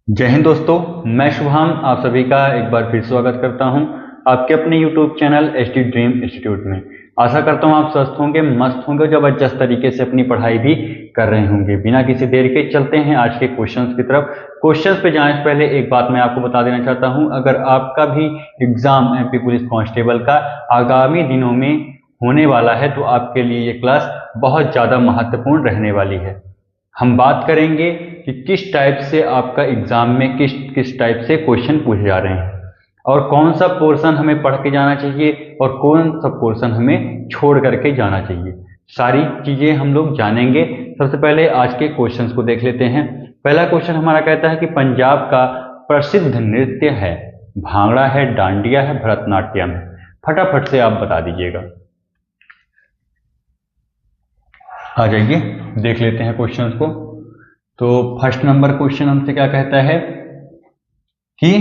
जय हिंद दोस्तों, मैं शुभाम आप सभी का एक बार फिर स्वागत करता हूं आपके अपने YouTube channel ST dream institute में। आशा करता हूं आप स्वस्थ होंगे, मस्त होंगे, जबरदस्त तरीके से अपनी पढ़ाई भी कर रहे होंगे। बिना किसी देर के चलते हैं आज के क्वेश्चंस की तरफ। क्वेश्चंस पे जाने से पहले एक बात मैं आपको बता देना चाहता हूं, अगर आपका भी एग्जाम एमपी पुलिस कांस्टेबल का आगामी दिनों में होने वाला है तो आपके लिए ये क्लास बहुत ज़्यादा महत्वपूर्ण रहने वाली है। हम बात करेंगे कि किस टाइप से आपका एग्जाम में किस किस टाइप से क्वेश्चन पूछे जा रहे हैं और कौन सा पोर्शन हमें पढ़ के जाना चाहिए और कौन सा पोर्शन हमें छोड़ करके जाना चाहिए। सारी चीजें हम लोग जानेंगे। सबसे पहले आज के क्वेश्चंस को देख लेते हैं। पहला क्वेश्चन हमारा कहता है कि पंजाब का प्रसिद्ध नृत्य है, भांगड़ा है, डांडिया है, भरतनाट्यम है। फटाफट से आप बता दीजिएगा। आ जाइए देख लेते हैं क्वेश्चंस को। तो फर्स्ट नंबर क्वेश्चन हमसे क्या कहता है कि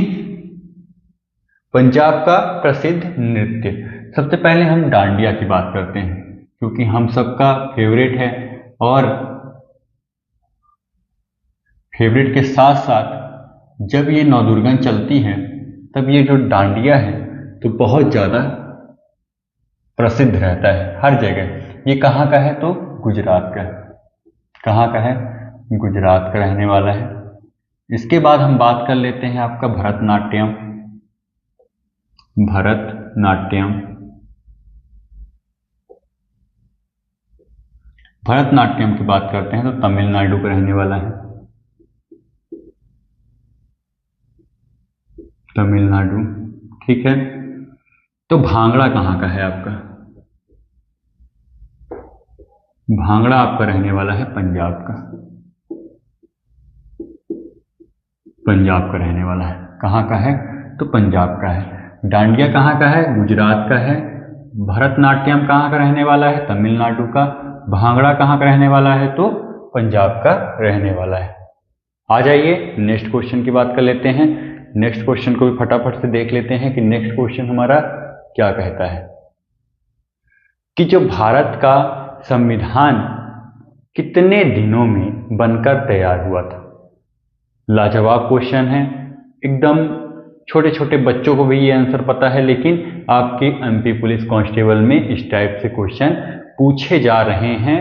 पंजाब का प्रसिद्ध नृत्य। सबसे पहले हम डांडिया की बात करते हैं क्योंकि हम सबका फेवरेट है और फेवरेट के साथ साथ जब ये नवदुर्गन चलती है तब ये जो डांडिया है तो बहुत ज़्यादा प्रसिद्ध रहता है हर जगह। ये कहाँ का है तो गुजरात का है। कहाँ का है? गुजरात का रहने वाला है। इसके बाद हम बात कर लेते हैं आपका भरतनाट्यम। भरतनाट्यम भरतनाट्यम की बात करते हैं तो तमिलनाडु का रहने वाला है। तमिलनाडु, ठीक है। तो भांगड़ा कहाँ का है आपका? भांगड़ा आपका रहने वाला है पंजाब का। पंजाब का रहने वाला है। कहाँ का है तो पंजाब का है। डांडिया कहाँ का है? गुजरात का है। भरतनाट्यम कहाँ का रहने वाला है? तमिलनाडु का। भांगड़ा कहाँ का रहने वाला है तो पंजाब का रहने वाला है। आ जाइए नेक्स्ट क्वेश्चन की बात कर लेते हैं। नेक्स्ट क्वेश्चन को भी फटाफट से देख लेते हैं कि नेक्स्ट क्वेश्चन हमारा क्या कहता है कि जो भारत का संविधान कितने दिनों में बनकर तैयार हुआ था। लाजवाब क्वेश्चन है एकदम। छोटे छोटे बच्चों को भी ये आंसर पता है, लेकिन आपके एमपी पुलिस कांस्टेबल में इस टाइप से क्वेश्चन पूछे जा रहे हैं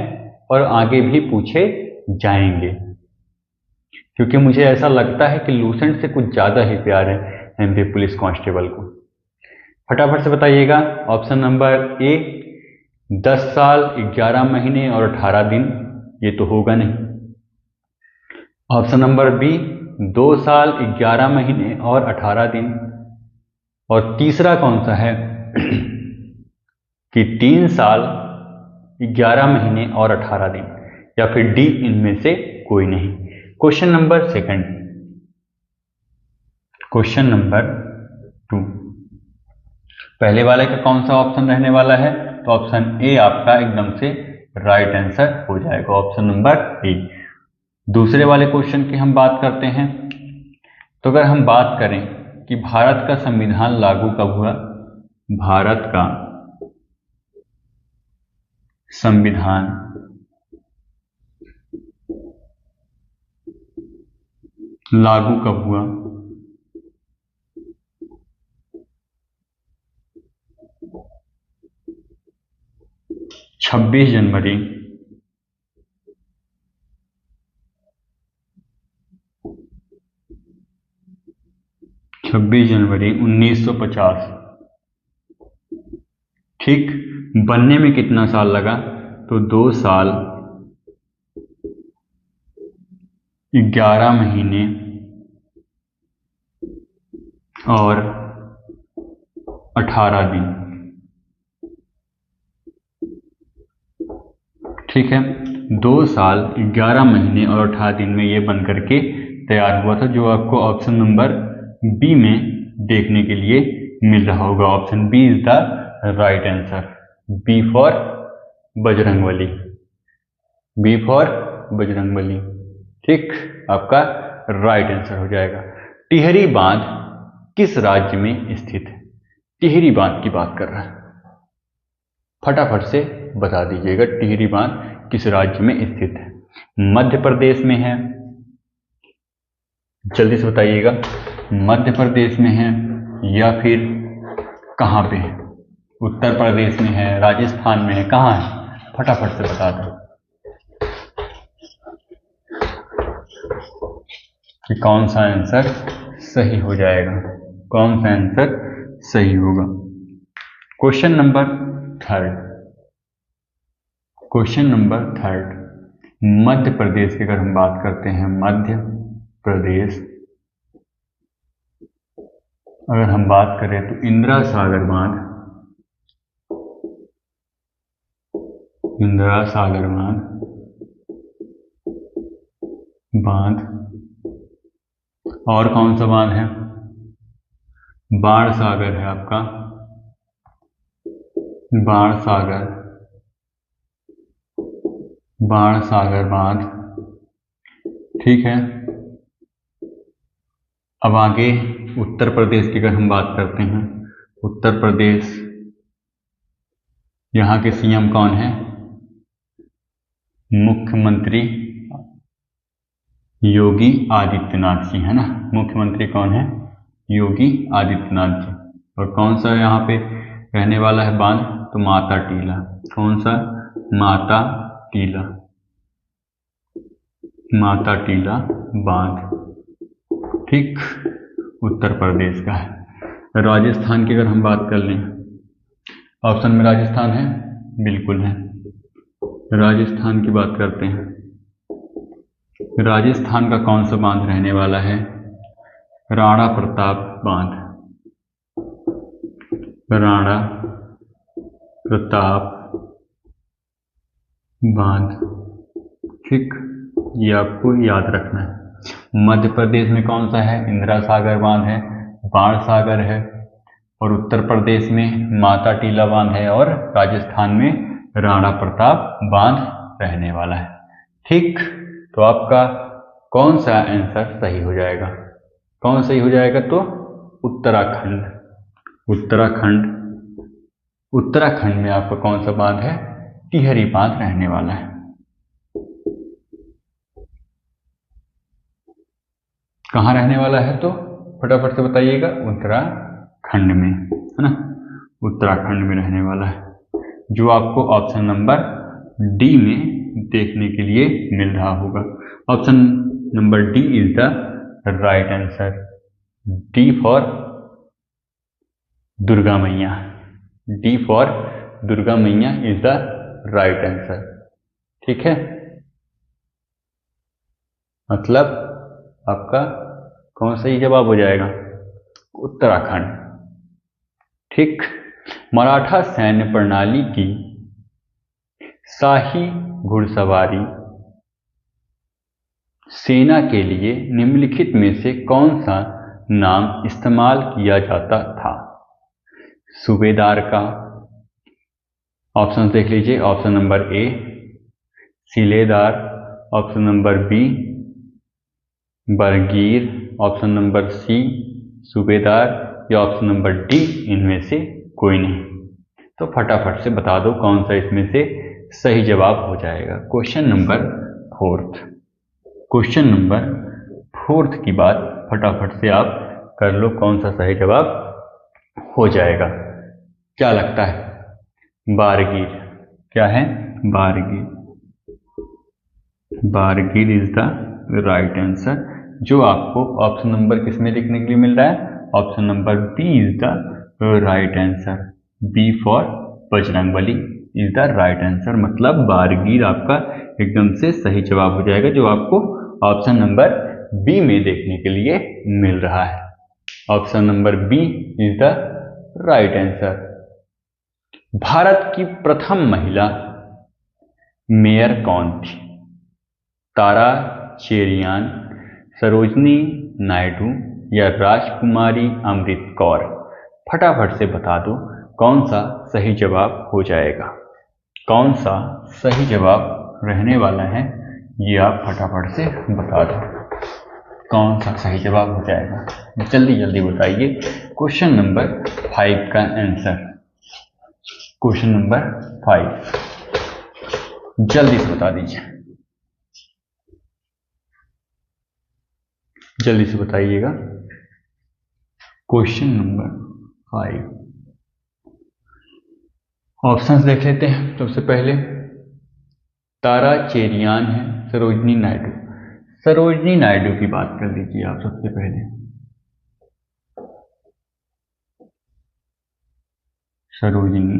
और आगे भी पूछे जाएंगे क्योंकि मुझे ऐसा लगता है कि लूसेंट से कुछ ज़्यादा ही प्यार है एमपी पुलिस कांस्टेबल को। फटाफट से बताइएगा। ऑप्शन नंबर ए 10 साल 11 महीने और 18 दिन, ये तो होगा नहीं। ऑप्शन नंबर बी 2 साल 11 महीने और 18 दिन। और तीसरा कौन सा है कि 3 साल 11 महीने और 18 दिन, या फिर डी इनमें से कोई नहीं। Question number second, question number 2, पहले वाले का कौन सा ऑप्शन रहने वाला है तो ऑप्शन ए आपका एकदम से राइट आंसर हो जाएगा, ऑप्शन नंबर ए। दूसरे वाले क्वेश्चन की हम बात करते हैं। तो अगर हम बात करें कि भारत का संविधान लागू कब हुआ, भारत का संविधान लागू कब हुआ, छब्बीस जनवरी 1950। ठीक। बनने में कितना साल लगा तो 2 साल 11 महीने और 18 दिन। ठीक है, 2 साल 11 महीने और 18 दिन में ये बन करके तैयार हुआ था, जो आपको ऑप्शन नंबर बी में देखने के लिए मिल रहा होगा। Option B is the right answer. B for Bajrangbali. B for Bajrangbali, ठीक, आपका राइट आंसर हो जाएगा। टिहरी बांध किस राज्य में स्थित है? टिहरी बांध की बात कर रहा है, फटाफट से बता दीजिएगा। टिहरी बांध किस राज्य में स्थित है? मध्य प्रदेश में है, जल्दी से बताइएगा, मध्य प्रदेश में है या फिर कहाँ पे है? उत्तर प्रदेश में है, राजस्थान में है, कहाँ है? फटाफट से बता दो कि कौन सा आंसर सही हो जाएगा, कौन सा आंसर सही होगा। Question number third, Madhya Pradesh की अगर हम बात करते हैं, मध्य प्रदेश अगर हम बात करें तो इंदिरा सागर बांध और कौन सा बांध है? बाण सागर है आपका, बाण सागर बांध, ठीक है। अब आगे उत्तर प्रदेश की अगर हम बात करते हैं, उत्तर प्रदेश, यहाँ के सीएम कौन है? मुख्यमंत्री योगी आदित्यनाथ जी, है ना। मुख्यमंत्री कौन है? योगी आदित्यनाथ जी। और कौन सा यहाँ पे रहने वाला है बांध? तो माता टीला। कौन सा? माता टीला बांध, ठीक, उत्तर प्रदेश का है। राजस्थान की अगर हम बात कर लें, ऑप्शन में राजस्थान है, बिल्कुल है। राजस्थान की बात करते हैं, राजस्थान का कौन सा बांध रहने वाला है? राणा प्रताप बांध, राणा प्रताप बांध, ठीक, ये आपको याद रखना है। मध्य प्रदेश में कौन सा है? इंदिरा सागर बांध है, बाण सागर है, और उत्तर प्रदेश में माता टीला बांध है, और राजस्थान में राणा प्रताप बांध रहने वाला है, ठीक। तो आपका कौन सा आंसर सही हो जाएगा? कौन सही हो जाएगा? तो उत्तराखंड में आपका कौन सा बांध है? टिहरी बांध रहने वाला है। कहाँ रहने वाला है? तो फटाफट से बताइएगा, उत्तराखंड में, है ना, उत्तराखंड में रहने वाला है, जो आपको ऑप्शन नंबर डी में देखने के लिए मिल रहा होगा। Option number D is the right answer. D for Durga मैया, डी फॉर दुर्गा मैया इज द राइट आंसर, ठीक है। मतलब आपका कौन सही जवाब हो जाएगा? उत्तराखंड, ठीक। मराठा सैन्य प्रणाली की शाही घुड़सवारी सेना के लिए निम्नलिखित में से कौन सा नाम इस्तेमाल किया जाता था? सूबेदार का, ऑप्शन देख लीजिए, ऑप्शन नंबर ए सिलेदार, ऑप्शन नंबर बी बरगीर, ऑप्शन नंबर सी सूबेदार, या ऑप्शन नंबर डी इनमें से कोई नहीं। तो फटाफट से बता दो कौन सा इसमें से सही जवाब हो जाएगा। क्वेश्चन नंबर फोर्थ की बात फटाफट से आप कर लो, कौन सा सही जवाब हो जाएगा। क्या लगता है? बारगीर। क्या है? Bargir is the right answer, जो आपको ऑप्शन नंबर किस में लिखने के लिए मिल रहा है? Option number B is the right answer. B for Bajrangbali is the right answer, मतलब बारगीर आपका एकदम से सही जवाब हो जाएगा, जो आपको ऑप्शन नंबर बी में देखने के लिए मिल रहा है। Option number B is the right answer. Bharat की प्रथम महिला मेयर कौन थी? तारा चेरियान, सरोजनी नायडू, या राजकुमारी अमृत कौर? फटाफट से बता दो कौन सा सही जवाब हो जाएगा, कौन सा सही जवाब रहने वाला है, ये आप फटाफट से बता दो कौन सा सही जवाब हो जाएगा। जल्दी जल्दी बताइए। क्वेश्चन नंबर 5 का आंसर, क्वेश्चन नंबर 5 जल्दी से बता दीजिए। जल्दी से बताइएगा। Question number 5। ऑप्शंस देख लेते हैं। सबसे पहले तारा चेरियान है, सरोजनी नायडू। सरोजनी नायडू की बात कर लीजिए आप सबसे पहले। सरोजनी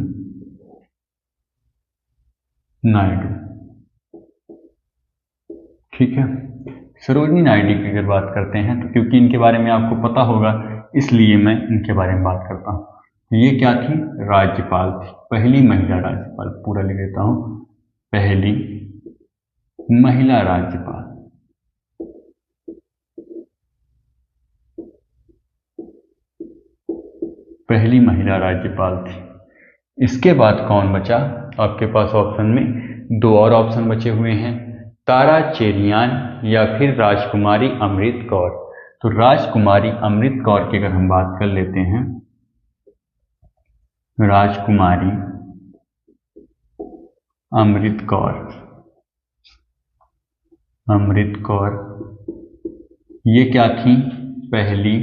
नायडू, ठीक है। सरोजनी नायडू की अगर बात करते हैं तो क्योंकि इनके बारे में आपको पता होगा इसलिए मैं इनके बारे में बात करता हूँ। तो ये क्या थी? राज्यपाल थी, पहली महिला राज्यपाल। पूरा लिख देता हूँ, पहली महिला राज्यपाल। पहली महिला राज्यपाल थी। इसके बाद कौन बचा आपके पास ऑप्शन में? दो और ऑप्शन बचे हुए हैं, तारा चेरियान या फिर राजकुमारी अमृत कौर। तो राजकुमारी अमृत कौर की अगर हम बात कर लेते हैं, राजकुमारी अमृत कौर, अमृत कौर ये क्या थी? पहली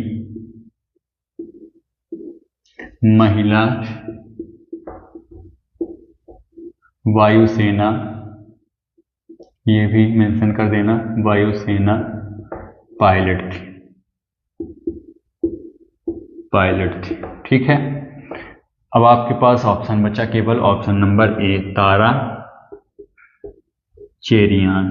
महिला वायुसेना, ये भी मेंशन कर देना, वायुसेना पायलट थी, पायलट थी, ठीक है। अब आपके पास ऑप्शन बचा केवल option number A, Tara Cherian.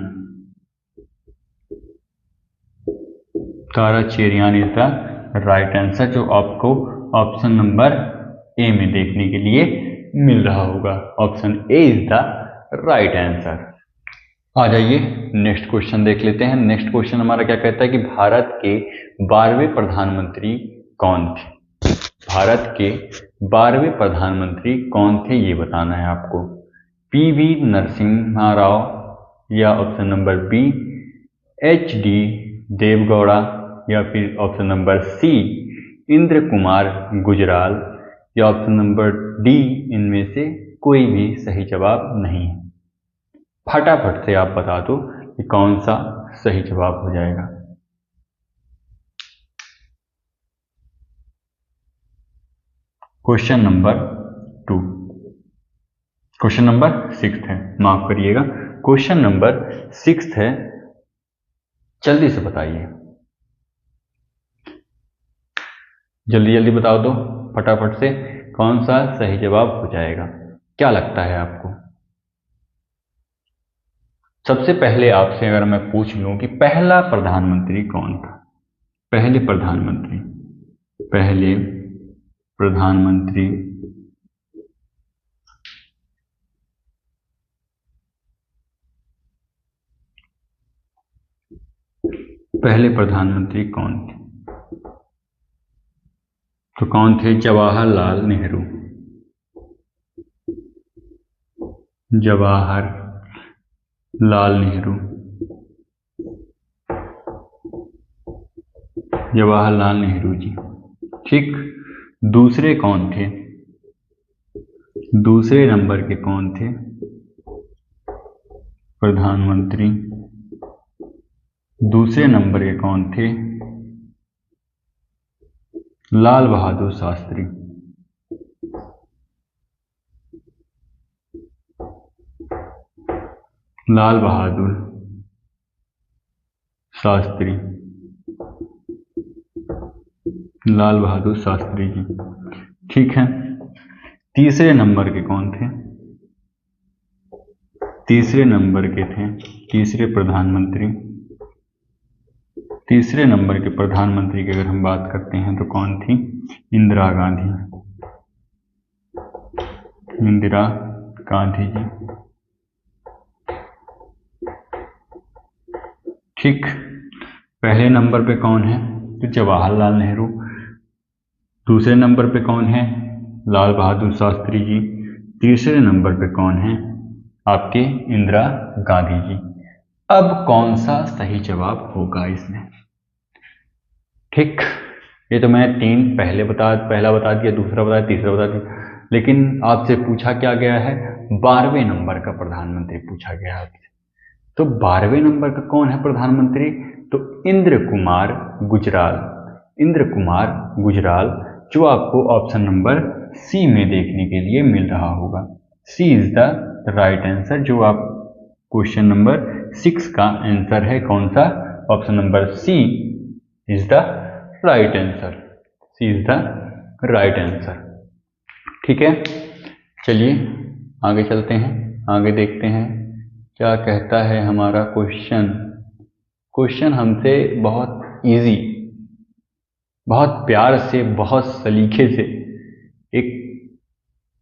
Tara Cherian is the right answer, जो आपको ऑप्शन नंबर ए में देखने के लिए मिल रहा होगा। Option A is the right answer. आ जाइए नेक्स्ट क्वेश्चन देख लेते हैं। नेक्स्ट क्वेश्चन हमारा क्या कहता है कि भारत के 12वें प्रधानमंत्री कौन थे? भारत के 12वें प्रधानमंत्री कौन थे ये बताना है आपको। पीवी नरसिम्हा राव या option number B HD Deve Gowda या फिर option number C Inder Kumar Gujral या ऑप्शन नंबर डी इनमें से कोई भी सही जवाब नहीं है। फटाफट से आप बता दो कि कौन सा सही जवाब हो जाएगा। क्वेश्चन नंबर 2, क्वेश्चन नंबर 6 है, माफ करिएगा, क्वेश्चन नंबर 6 है। जल्दी से बताइए, जल्दी जल्दी बता दो फटाफट से, कौन सा सही जवाब हो जाएगा, क्या लगता है आपको? सबसे पहले आपसे अगर मैं पूछ लूं कि पहला प्रधानमंत्री कौन था? पहले प्रधानमंत्री, पहले प्रधानमंत्री पहले प्रधानमंत्री कौन थे? तो कौन थे? जवाहरलाल नेहरू। जवाहरलाल नेहरू, जवाहरलाल नेहरू जी, ठीक। दूसरे कौन थे? दूसरे नंबर के कौन थे प्रधानमंत्री? दूसरे नंबर के कौन थे? लाल बहादुर शास्त्री। लाल बहादुर शास्त्री, लाल बहादुर शास्त्री जी, ठीक है। तीसरे नंबर के कौन थे? तीसरे नंबर के थे, तीसरे प्रधानमंत्री, तीसरे नंबर के प्रधानमंत्री की अगर हम बात करते हैं तो कौन थी? इंदिरा गांधी, इंदिरा गांधी जी, ठीक। पहले नंबर पे कौन है? तो जवाहरलाल नेहरू। दूसरे नंबर पे कौन है? लाल बहादुर शास्त्री जी। तीसरे नंबर पे कौन है? आपके इंदिरा गांधी जी। अब कौन सा सही जवाब होगा इसमें? ठीक, ये तो मैं पहला बता दिया, दूसरा बता दिया, तीसरा बता दिया, लेकिन आपसे पूछा क्या गया है? 12वें नंबर का प्रधानमंत्री पूछा गया आपसे। तो 12वें नंबर का कौन है प्रधानमंत्री? तो इंद्र कुमार गुजराल। इंद्र कुमार गुजराल, जो आपको ऑप्शन नंबर सी में देखने के लिए मिल रहा होगा। सी इज द राइट आंसर। जो आप क्वेश्चन नंबर 6 का आंसर है कौन सा? Option number C is the right answer. C is the right answer. ठीक है, चलिए आगे चलते हैं, आगे देखते हैं क्या कहता है हमारा क्वेश्चन। क्वेश्चन हमसे बहुत इजी, बहुत प्यार से, बहुत सलीके से एक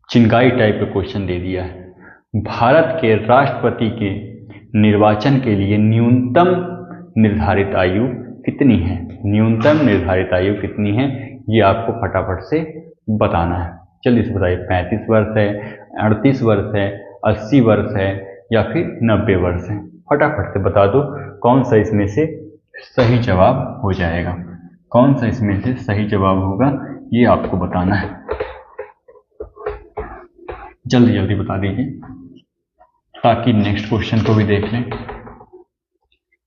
चिंगाई टाइप का क्वेश्चन दे दिया है। भारत के राष्ट्रपति के निर्वाचन के लिए न्यूनतम निर्धारित आयु कितनी है? न्यूनतम निर्धारित आयु कितनी है, ये आपको फटाफट से बताना है। जल्दी से बताइए, 35 वर्ष है, 38 वर्ष है, 80 वर्ष है या फिर 90 वर्ष है? फटाफट से बता दो कौन सा इसमें से सही जवाब हो जाएगा। कौन सा इसमें से सही जवाब होगा ये आपको बताना है। जल्दी जल्दी बता दीजिए ताकि नेक्स्ट क्वेश्चन को भी देख लें।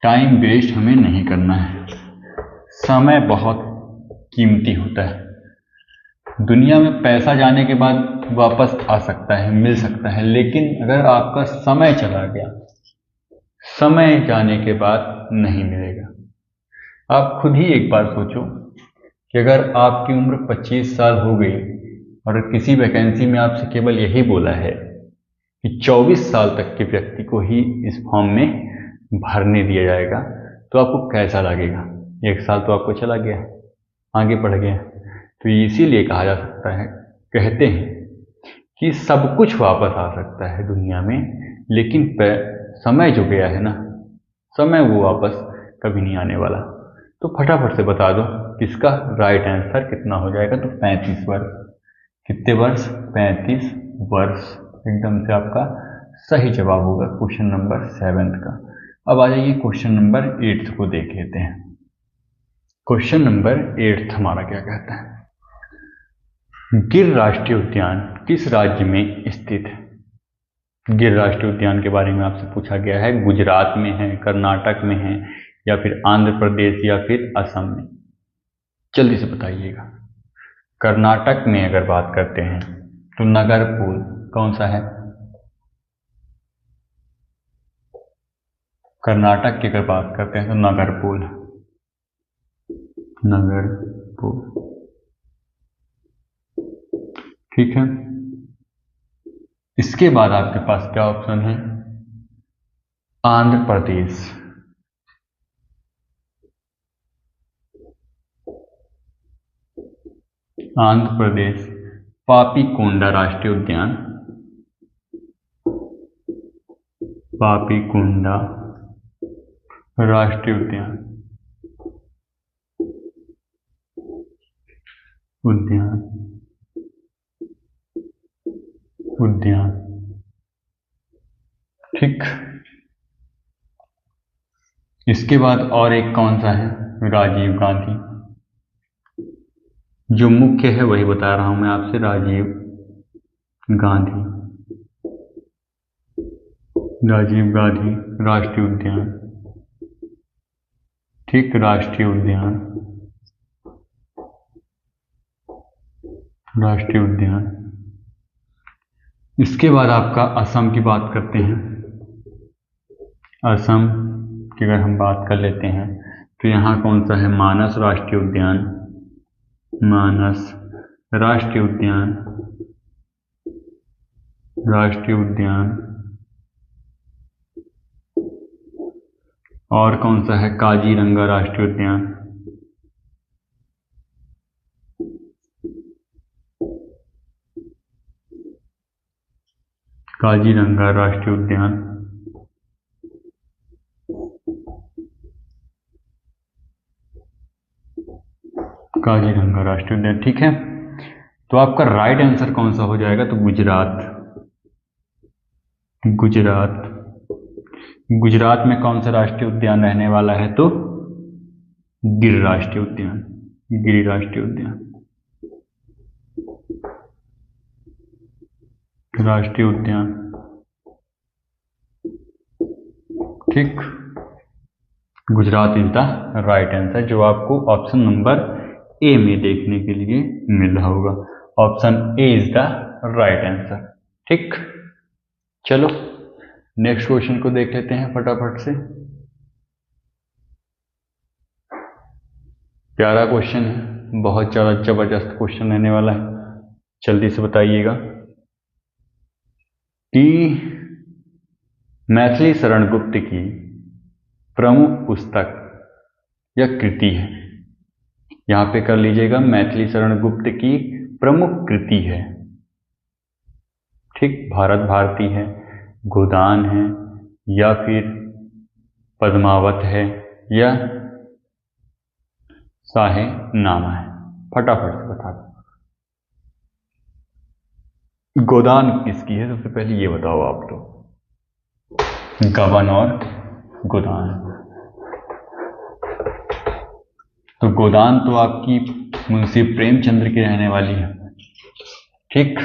टाइम वेस्ट हमें नहीं करना है, समय बहुत कीमती होता है। दुनिया में पैसा जाने के बाद वापस आ सकता है, मिल सकता है, लेकिन अगर आपका समय चला गया, समय जाने के बाद नहीं मिलेगा। आप खुद ही एक बार सोचो कि अगर आपकी उम्र 25 साल हो गई और किसी वैकेंसी में आपसे केवल यही बोला है कि 24 साल तक के व्यक्ति को ही इस फॉर्म में भरने दिया जाएगा, तो आपको कैसा लगेगा? 1 साल तो आपको चला गया, आगे बढ़ गया। तो इसीलिए कहा जा सकता है, कहते हैं कि सब कुछ वापस आ सकता है दुनिया में, लेकिन समय जो गया है ना, समय वो वापस कभी नहीं आने वाला। तो फटाफट से बता दो किसका राइट आंसर कितना हो जाएगा। तो 35 वर्ष। कितने वर्ष? 35 वर्ष एकदम से आपका सही जवाब होगा क्वेश्चन नंबर 7 का। अब आ जाइए क्वेश्चन नंबर 8 को देख लेते हैं। क्वेश्चन नंबर 8 हमारा क्या कहता है? गिर राष्ट्रीय उद्यान किस राज्य में स्थित है? गिर राष्ट्रीय उद्यान के बारे में आपसे पूछा गया है। गुजरात में है, कर्नाटक में है या फिर आंध्र प्रदेश या फिर असम में? जल्दी से बताइएगा। कर्नाटक में अगर बात करते हैं तो नागरपुर कौन सा है? कर्नाटक की अगर बात करते हैं तो नागरपुर। नागरपुर, ठीक है। इसके बाद आपके पास क्या ऑप्शन है? आंध्र प्रदेश। आंध्र प्रदेश पापीकोंडा राष्ट्रीय उद्यान, पापीकोंडा राष्ट्रीय उद्यान, उद्यान, ठीक। इसके बाद और एक कौन सा है? राजीव गांधी। जो मुख्य है वही बता रहा हूं मैं आपसे, राजीव गांधी। राजीव गांधी राष्ट्रीय उद्यान, ठीक, राष्ट्रीय उद्यान, राष्ट्रीय उद्यान। इसके बाद आपका असम की बात करते हैं। असम की अगर हम बात कर लेते हैं तो यहाँ कौन सा है? मानस राष्ट्रीय उद्यान, मानस राष्ट्रीय उद्यान, राष्ट्रीय उद्यान। और कौन सा है? काजीरंगा राष्ट्रीय उद्यान, काजीरंगा राष्ट्रीय उद्यान। काजीरंगा राष्ट्रीय उद्यान, ठीक है। तो आपका राइट आंसर कौन सा हो जाएगा? तो गुजरात। गुजरात, गुजरात में कौन सा राष्ट्रीय उद्यान रहने वाला है? तो गिर राष्ट्रीय उद्यान, गिर राष्ट्रीय उद्यान, राष्ट्रीय उद्यान, ठीक, Gujarat is the right answer, जो आपको ऑप्शन नंबर ए में देखने के लिए मिल रहा होगा। Option A is the right answer. ठीक, चलो नेक्स्ट क्वेश्चन को देख लेते हैं फटाफट से। प्यारा क्वेश्चन है, बहुत ज़्यादा जबरदस्त क्वेश्चन रहने वाला है, जल्दी से बताइएगा कि मैथिली शरण गुप्त की प्रमुख पुस्तक या कृति है। यहाँ पे कर लीजिएगा, मैथिली शरण गुप्त की प्रमुख कृति है। ठीक, भारत भारती है, गोदान है, या फिर पद्मावत है, या शाहे नामा है। फटाफट से बता दो, गोदान किसकी है? सबसे पहले ये बताओ आप लोग। गबन और गोदान, तो गोदान तो आपकी मुंशी प्रेमचंद्र की रहने वाली है। ठीक,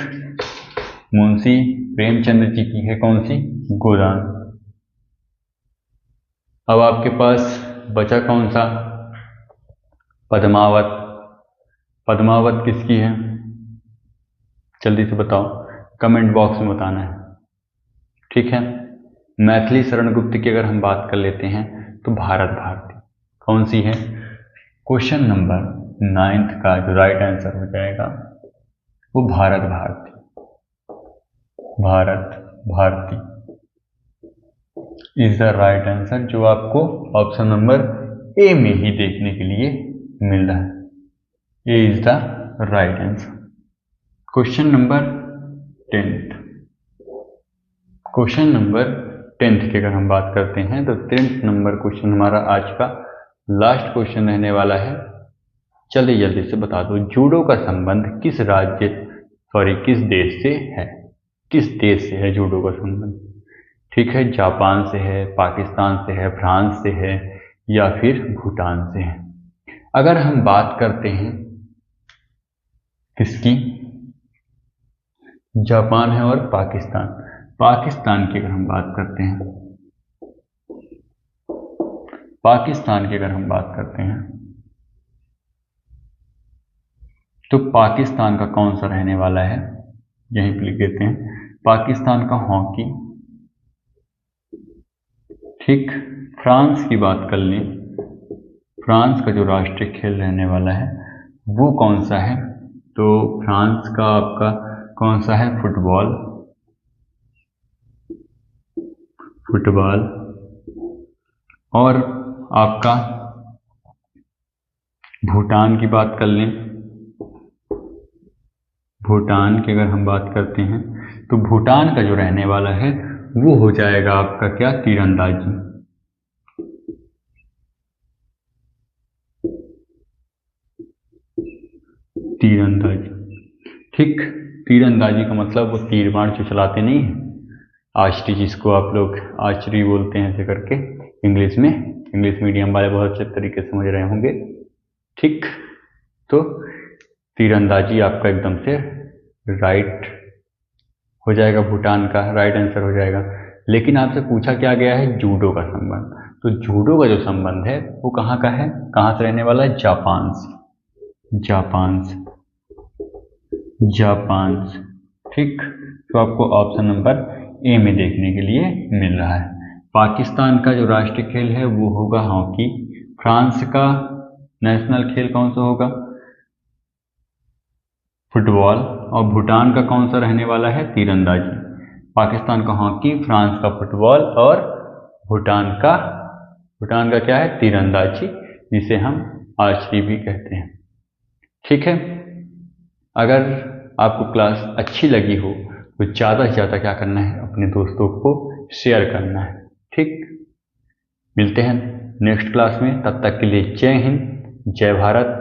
मुंशी प्रेमचंद्र जी की है कौन सी? गोदान। अब आपके पास बचा कौन सा? पद्मावत। पद्मावत किसकी है? जल्दी से बताओ, कमेंट बॉक्स में बताना है। ठीक है, मैथिली शरण गुप्त की अगर हम बात कर लेते हैं तो भारत भारती कौन सी है? क्वेश्चन नंबर 9 का जो राइट आंसर हो जाएगा वो Bharat Bharati. Bharat Bharati is the right answer, जो आपको ऑप्शन नंबर ए में ही देखने के लिए मिल रहा है। A is the right answer. Question number 10th, question number 10th की अगर हम बात करते हैं तो 10th नंबर क्वेश्चन हमारा आज का लास्ट क्वेश्चन रहने वाला है। चलिए जल्दी से बता दो, जूडो का संबंध किस किस देश से है? किस देश से है जूडो का संबंध? ठीक है, जापान से है, पाकिस्तान से है, फ्रांस से है, या फिर भूटान से है। अगर हम बात करते हैं किसकी, जापान है और पाकिस्तान। पाकिस्तान की अगर हम बात करते हैं, पाकिस्तान की अगर हम बात करते हैं तो पाकिस्तान का कौन सा रहने वाला है? यहीं पे लिख देते हैं, पाकिस्तान का हॉकी। ठीक, फ्रांस की बात कर लें, फ्रांस का जो राष्ट्रीय खेल रहने वाला है वो कौन सा है? तो फ्रांस का आपका कौन सा है? फुटबॉल। फुटबॉल। और आपका भूटान की बात कर लें, भूटान की अगर हम बात करते हैं तो भूटान का जो रहने वाला है वो हो जाएगा आपका क्या? तीरंदाजी। तीरंदाजी। ठीक, तीरंदाजी का मतलब वो तीर बाण जो चलाते नहीं है, आर्चरी, जिसको आप लोग आर्चरी बोलते हैं ऐसे करके इंग्लिश में, इंग्लिश मीडियम वाले बहुत अच्छे तरीके से समझ रहे होंगे। ठीक, तो तीरंदाजी आपका एकदम से राइट हो जाएगा, भूटान का राइट आंसर हो जाएगा। लेकिन आपसे पूछा क्या गया है? जूडो का संबंध। तो जूडो का जो संबंध है वो कहाँ का है? कहाँ से रहने वाला है? जापान से। जापान से। जापान से। ठीक, तो आपको ऑप्शन नंबर ए में देखने के लिए मिल रहा है। पाकिस्तान का जो राष्ट्रीय खेल है वो होगा हॉकी। फ्रांस का नेशनल खेल कौन सा होगा? फुटबॉल। और भूटान का कौन सा रहने वाला है? तीरंदाजी। पाकिस्तान का हॉकी, फ्रांस का फुटबॉल, और भूटान का क्या है? तीरंदाजी, जिसे हम आर्चरी भी कहते हैं। ठीक है, अगर आपको क्लास अच्छी लगी हो तो ज़्यादा से ज़्यादा क्या करना है? अपने दोस्तों को शेयर करना है। ठीक, मिलते हैं नेक्स्ट क्लास में, तब तक के लिए जय हिंद, जय भारत,